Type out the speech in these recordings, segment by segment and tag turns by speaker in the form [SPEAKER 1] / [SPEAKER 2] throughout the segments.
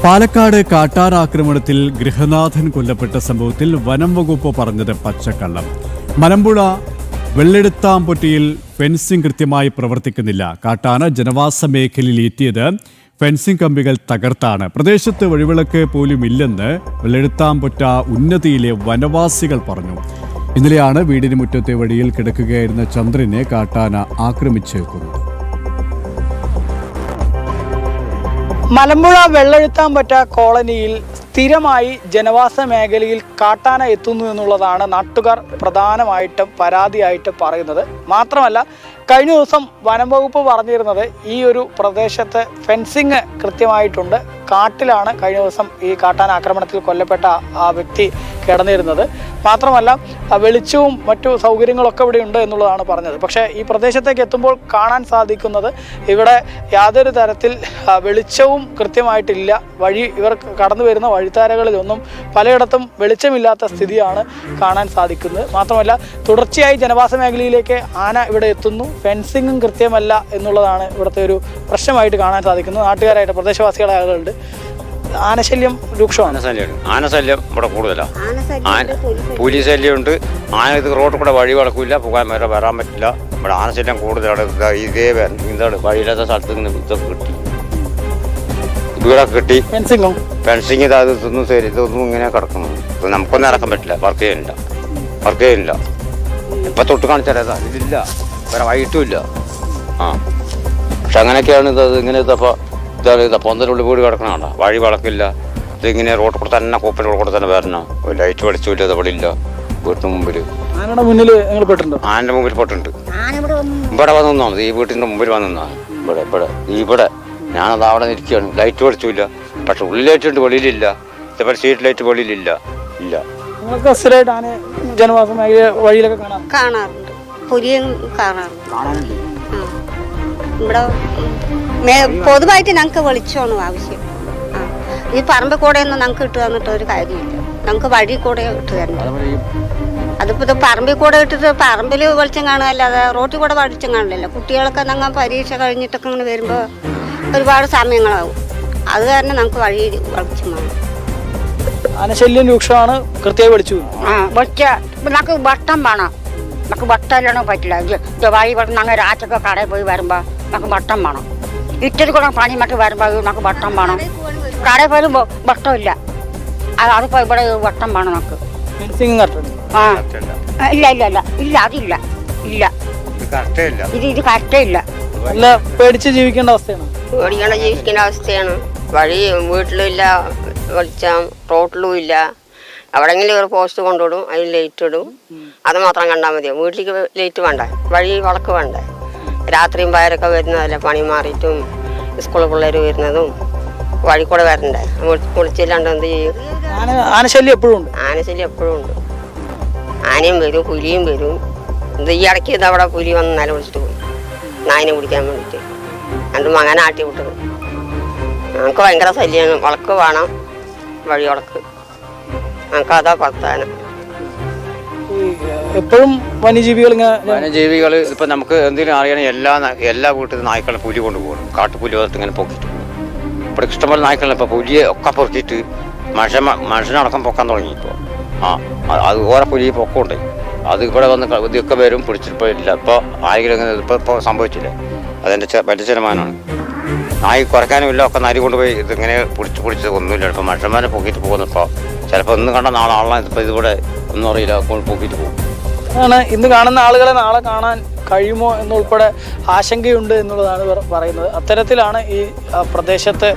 [SPEAKER 1] പാലക്കാട് കാട്ടാനാക്രമണത്തിൽ ഗൃഹനാഥൻ കൊല്ലപ്പെട്ട സംഭവത്തിൽ വനം വകുപ്പ് പറഞ്ഞത് പച്ചക്കള്ളം. മലമ്പുഴ വെള്ളെടുത്താംപൊട്ടിയിൽ ഫെൻസിംഗ് കൃത്യമായി പ്രവർത്തിക്കുന്നില്ല. കാട്ടാന ജനവാസ മേഖലയിൽ എത്തിയത് ഫെൻസിംഗ് കമ്പികൾ തകർത്താണ്. പ്രദേശത്ത് വഴിവിളക്ക് പോലും ഇല്ലെന്ന് വെള്ളെടുത്താംപൊറ്റ ഉന്നതിയിലെ വനവാസികൾ പറഞ്ഞു. ഇന്നലെയാണ് വീടിന് മുറ്റത്തെ വഴിയിൽ കിടക്കുകയായിരുന്ന ചന്ദ്രനെ കാട്ടാന ആക്രമിച്ച് കൊന്നത്.
[SPEAKER 2] മലമ്പുഴ വെള്ളെഴുത്താംപൊറ്റ കോളനിയിൽ സ്ഥിരമായി ജനവാസ മേഖലയിൽ കാട്ടാന എത്തുന്നു എന്നുള്ളതാണ് നാട്ടുകാർ പ്രധാനമായിട്ടും പരാതിയായിട്ട് പറയുന്നത്. മാത്രമല്ല, കഴിഞ്ഞ ദിവസം വനം വകുപ്പ് പറഞ്ഞിരുന്നത് ഈ ഒരു പ്രദേശത്ത് ഫെൻസിങ് കൃത്യമായിട്ടുണ്ട്. കാട്ടിലാണ് കഴിഞ്ഞ ദിവസം ഈ കാട്ടാന ആക്രമണത്തിൽ കൊല്ലപ്പെട്ട ആ വ്യക്തി കിടന്നിരുന്നത്. മാത്രമല്ല, വെളിച്ചവും മറ്റു സൗകര്യങ്ങളൊക്കെ ഇവിടെ ഉണ്ട് എന്നുള്ളതാണ് പറഞ്ഞത്. പക്ഷേ ഈ പ്രദേശത്തേക്ക് എത്തുമ്പോൾ കാണാൻ സാധിക്കുന്നത് ഇവിടെ യാതൊരു തരത്തിൽ വെളിച്ചവും കൃത്യമായിട്ടില്ല. ഇവർ കടന്നു വരുന്ന വഴിത്താരകളിലൊന്നും പലയിടത്തും വെളിച്ചമില്ലാത്ത സ്ഥിതിയാണ് കാണാൻ സാധിക്കുന്നത്. മാത്രമല്ല, തുടർച്ചയായി ജനവാസ മേഖലയിലേക്ക് ആന ഇവിടെ എത്തുന്നു. ഫെൻസിങ്ങും കൃത്യമല്ല എന്നുള്ളതാണ് ഇവിടുത്തെ ഒരു പ്രശ്നമായിട്ട് കാണാൻ സാധിക്കുന്നത്. നാട്ടുകാരായിട്ട് പ്രദേശവാസികളായ ആളുകളുണ്ട്. ആനശല്യം രൂക്ഷമാണ്.
[SPEAKER 3] ആനശല്യം ഇവിടെ കൂടുതലാണ്. പുലി ശല്യമുണ്ട്. ആന ഇത് റോഡിൽ കൂടെ വഴി വളക്കില്ല, പോകാൻ വരാൻ പറ്റില്ല. ഇവിടെ ആനശല്യം കൂടുതലാണ്. ഇതേ എന്താണ് വഴിയില്ലാത്ത സ്ഥലത്ത് നിന്ന് ഇതൊക്കെ കിട്ടി, വീടൊക്കെ കിട്ടി. ഫെൻസിങ് ഇതൊന്നും ശരി, ഇതൊന്നും ഇങ്ങനെ കിടക്കുന്നു. ഇത് നമുക്കൊന്നും ഇറക്കാൻ പറ്റില്ല. വർക്ക് ചെയ്യുന്നില്ല. ഇപ്പൊ തൊട്ട് കാണിച്ചാൽ ഇതില്ല, വേറെ വൈകിട്ടും ഇല്ല. പക്ഷെ അങ്ങനെയൊക്കെയാണ് ഇത്. ഇങ്ങനെ ഇതപ്പോൾ പൊന്തലുള്ളിൽ വീട് കിടക്കണണ്ട, വഴി വളക്കില്ല. ഇതിങ്ങനെ റോഡ് കൂടെ തന്നെ കൂപ്പിൻ്റെ കൂടെ തന്നെ വരണം. ലൈറ്റ് വെളിച്ചില്ല, ഇത് അവിടെ ഇല്ല. വീട്ടിന് മുമ്പിൽ ആനയുടെ മുമ്പിൽ പെട്ടുണ്ട്. ഇവിടെ വന്ന് നിന്നാണ്, ഈ വീട്ടിൻ്റെ മുമ്പിൽ വന്ന് നിന്നാണ്. ഇവിടെ ഞാനത് അവിടെ നിൽക്കുകയാണ്. ലൈറ്റ് വെളിച്ചില്ല, പക്ഷെ ഉള്ളിലായിട്ടുണ്ട്, വെളിയിലില്ല. ഇതേപോലെ സ്ട്രീറ്റ് ലൈറ്റ് വെളിയിലില്ല.
[SPEAKER 2] ജനവാസ വഴിയിലൊക്കെ
[SPEAKER 4] കാണാറുണ്ട്. പുലിയും കാണാറുണ്ട്. ഇവിടെ പൊതുവായിട്ട് ഞങ്ങൾക്ക് വെളിച്ചമാണ് ആവശ്യം. ഈ പറമ്പിൽ കൂടെ ഒന്നും ഞങ്ങൾക്ക് ഇട്ട് തന്നിട്ട് ഒരു കാര്യമില്ല. ഞങ്ങൾക്ക് വഴി കൂടെ ഇട്ട് തരണ്ട. അതിപ്പോൾ ഇത് പറമ്പിൽ കൂടെ ഇട്ടിട്ട് പറമ്പിൽ വെളിച്ചം കാണുകയല്ലാതെ റോട്ടിൽ കൂടെ വെളിച്ചം കാണില്ലല്ലോ. കുട്ടികളൊക്കെ ഞങ്ങൾ പരീക്ഷ കഴിഞ്ഞിട്ടൊക്കെ ഇങ്ങനെ വരുമ്പോൾ ഒരുപാട് സമയങ്ങളാവും. അത് കാരണം ഞങ്ങൾക്ക് വഴി വെളിച്ചം വേണം.
[SPEAKER 2] ആനശല്യം രൂക്ഷമാണ്. കൃത്യമായി വെളിച്ചു
[SPEAKER 4] ഞങ്ങൾക്ക് വട്ടം വേണം. നമുക്ക് വട്ടമില്ലാണോ പറ്റില്ല. വഴി ഞങ്ങൾ രാത്രിയൊക്കെ കടയിൽ പോയി വരുമ്പോൾ നമുക്ക് വട്ടം വേണം. ഇറ്റൊരു കൂടെ പണി മറ്റു വരുമ്പോൾ നമുക്ക് വട്ടം വേണം. കടയിൽ പോലും വട്ടമില്ല. അതിപ്പോൾ ഇവിടെ വട്ടം വേണം നമുക്ക്. ഇല്ല അതില്ല. ഇത് കറക്റ്റേ ഇല്ല.
[SPEAKER 2] പേടിച്ച് ജീവിക്കേണ്ട അവസ്ഥയാണ്.
[SPEAKER 4] ജീവിക്കേണ്ട അവസ്ഥയാണ്. വഴി വീട്ടിലും ഇല്ല, വെളിച്ചം റോട്ടിലും ഇല്ല. എവിടെയെങ്കിലും ഒരു പോസ്റ്റ് കൊണ്ടുവിടും, അതിൽ ലൈറ്റ് ഇടും. അത് മാത്രം കണ്ടാൽ മതിയോ? വീട്ടിലേക്ക് ലൈറ്റ് വേണ്ടേ, വഴി വളക്ക് വേണ്ടേ? രാത്രിയും പയരൊക്കെ വരുന്നതല്ലേ, പണി മാറിയിട്ടും സ്കൂളിൽ പിള്ളേർ വരുന്നതും വഴി കൂടെ വരണ്ടേ. വിളിച്ചില്ലാണ്ട് എന്ത് ചെയ്യും?
[SPEAKER 2] ആനശല്യം എപ്പോഴും ഉണ്ട്.
[SPEAKER 4] ആനയും വരും, പുലിയും വരും. ഇത് ഈ ഇടയ്ക്ക് ഇതവിടെ പുലി വന്ന് നില വിളിച്ചിട്ട് പോയി, നായിനെ പിടിക്കാൻ വേണ്ടിയിട്ട്. രണ്ട് മകനെ ആട്ടി വിട്ടത്. ഞങ്ങൾക്ക് ഭയങ്കര ശല്യമാണ്. വളക്ക് വേണം, വഴി വളക്ക്. ഞങ്ങൾക്ക് അതാ പ്രധാനം.
[SPEAKER 2] എപ്പോഴും വന്യജീവികൾ
[SPEAKER 3] ഇപ്പം നമുക്ക് എന്തെങ്കിലും അറിയണമെങ്കിൽ എല്ലാ വീട്ടിൽ നായ്ക്കളെ പുലി കൊണ്ടുപോകണം. കാട്ടുപുലി വന്നിട്ട് ഇങ്ങനെ പൊക്കിയിട്ട് പോകും. ഇവിടെ ഇഷ്ടംപോലെ നായ്ക്കളെ ഇപ്പോൾ പുലിയെ ഒക്കെ പൊക്കിയിട്ട് മനുഷ്യനടക്കം പൊക്കാൻ തുടങ്ങി. ഇപ്പോൾ അത് ഓരോ പുലി പൊക്കമുണ്ട്. അത് ഇവിടെ വന്ന് ഇതൊക്കെ വരും, പിടിച്ചിട്ടിപ്പോൾ ഇല്ല. ഇപ്പോൾ ആരെങ്കിലും ഇപ്പോൾ സംഭവിച്ചില്ലേ, അതെൻ്റെ വലിയ ശതമാനമാണ്. നായി കുറയ്ക്കാനും ഇല്ല, ഒക്കെ നരി കൊണ്ടുപോയി ഇതിങ്ങനെ പിടിച്ചത് ഒന്നുമില്ല. ഇപ്പോൾ മനുഷ്യന്മാരെ പൊക്കിയിട്ട് പോകുന്നപ്പോൾ ചിലപ്പോൾ ഇന്ന് കണ്ട നാളെ ആളാണ്. ഇതിപ്പോൾ ഇതിവിടെ ഒന്നും അറിയില്ല, പൊക്കിയിട്ട് പോകും.
[SPEAKER 2] ഇന്ന് കാണുന്ന ആളുകളെ നാളെ കാണാൻ കഴിയുമോ എന്നുൾപ്പെടെ ആശങ്കയുണ്ട് എന്നുള്ളതാണ് ഇവർ പറയുന്നത്. അത്തരത്തിലാണ് ഈ പ്രദേശത്ത്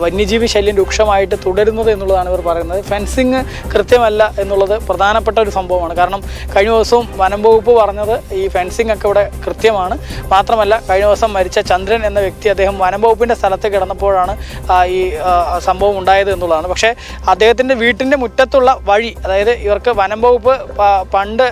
[SPEAKER 2] വന്യജീവി ശല്യം രൂക്ഷമായിട്ട് തുടരുന്നത് എന്നുള്ളതാണ് ഇവർ പറയുന്നത്. ഫെൻസിങ് കൃത്യമല്ല എന്നുള്ളത് പ്രധാനപ്പെട്ട ഒരു സംഭവമാണ്. കാരണം കഴിഞ്ഞ ദിവസവും വനം വകുപ്പ് പറഞ്ഞത് ഈ ഫെൻസിങ് ഒക്കെ ഇവിടെ കൃത്യമാണ്. മാത്രമല്ല, കഴിഞ്ഞ ദിവസം മരിച്ച ചന്ദ്രൻ എന്ന വ്യക്തി അദ്ദേഹം വനം വകുപ്പിൻ്റെ സ്ഥലത്ത് കിടന്നപ്പോഴാണ് ഈ സംഭവം ഉണ്ടായത് എന്നുള്ളതാണ്. പക്ഷേ അദ്ദേഹത്തിൻ്റെ വീട്ടിൻ്റെ മുറ്റത്തുള്ള വഴി, അതായത് ഇവർക്ക് വനം വകുപ്പ് പണ്ട്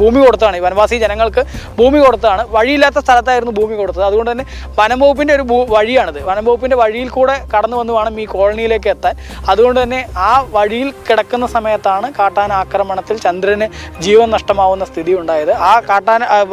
[SPEAKER 2] ഭൂമി കൊടുത്താണ്, ഈ വനവാസി ജനങ്ങൾക്ക് ഭൂമി കൊടുത്താണ്. വഴിയില്ലാത്ത സ്ഥലത്തായിരുന്നു ഭൂമി കൊടുത്തത്. അതുകൊണ്ട് തന്നെ വനം വകുപ്പിൻ്റെ ഒരു വഴിയാണിത്. വനം വകുപ്പിൻ്റെ വഴിയിൽ കൂടെ കടന്നു വന്ന് വേണം ഈ കോളനിയിലേക്ക് എത്താൻ. അതുകൊണ്ട് തന്നെ ആ വഴിയിൽ കിടക്കുന്ന സമയത്താണ് കാട്ടാന ആക്രമണത്തിൽ ചന്ദ്രന് ജീവൻ നഷ്ടമാവുന്ന സ്ഥിതി ഉണ്ടായത്. ആ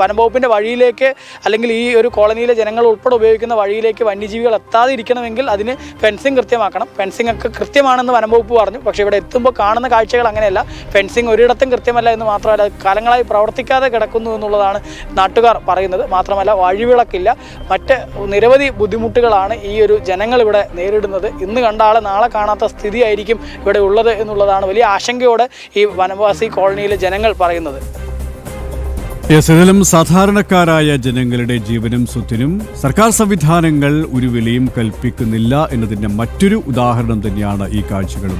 [SPEAKER 2] വനം വകുപ്പിൻ്റെ വഴിയിലേക്ക്, അല്ലെങ്കിൽ ഈ ഒരു കോളനിയിലെ ജനങ്ങൾ ഉൾപ്പെടെ ഉപയോഗിക്കുന്ന വഴിയിലേക്ക് വന്യജീവികൾ എത്താതെ ഇരിക്കണമെങ്കിൽ അതിന് ഫെൻസിങ് കൃത്യമാക്കണം. ഫെൻസിങ് ഒക്കെ കൃത്യമാണെന്ന് വനം വകുപ്പ് പറഞ്ഞു. പക്ഷേ ഇവിടെ എത്തുമ്പോൾ കാണുന്ന കാഴ്ചകൾ അങ്ങനെയല്ല. ഫെൻസിങ് ഒരിടത്തും കൃത്യമല്ല എന്ന് മാത്രമല്ല, കാലങ്ങളായി പ്രവർത്തിക്കാതെ കിടക്കുന്നു എന്നുള്ളതാണ് നാട്ടുകാർ പറയുന്നത്. മാത്രമല്ല വഴിവിളക്കില്ല, മറ്റ് നിരവധി ബുദ്ധിമുട്ടുകളാണ് ഈ ഒരു ജനങ്ങൾ ഇവിടെ നേരിടുന്നത്. ഇന്ന് കണ്ട ആളെ നാളെ കാണാത്ത സ്ഥിതിയായിരിക്കും ഇവിടെ ഉള്ളത് എന്നുള്ളതാണ് വലിയ ആശങ്കയോടെ ഈ വനവാസി കോളനിയിലെ ജനങ്ങൾ പറയുന്നത്.
[SPEAKER 1] ഏതായാലും സാധാരണക്കാരായ ജനങ്ങളുടെ ജീവനും സ്വത്തിനും സർക്കാർ സംവിധാനങ്ങൾ ഒരു വിലയും കൽപ്പിക്കുന്നില്ല എന്നതിന്റെ മറ്റൊരു ഉദാഹരണം തന്നെയാണ് ഈ കാഴ്ചകളും.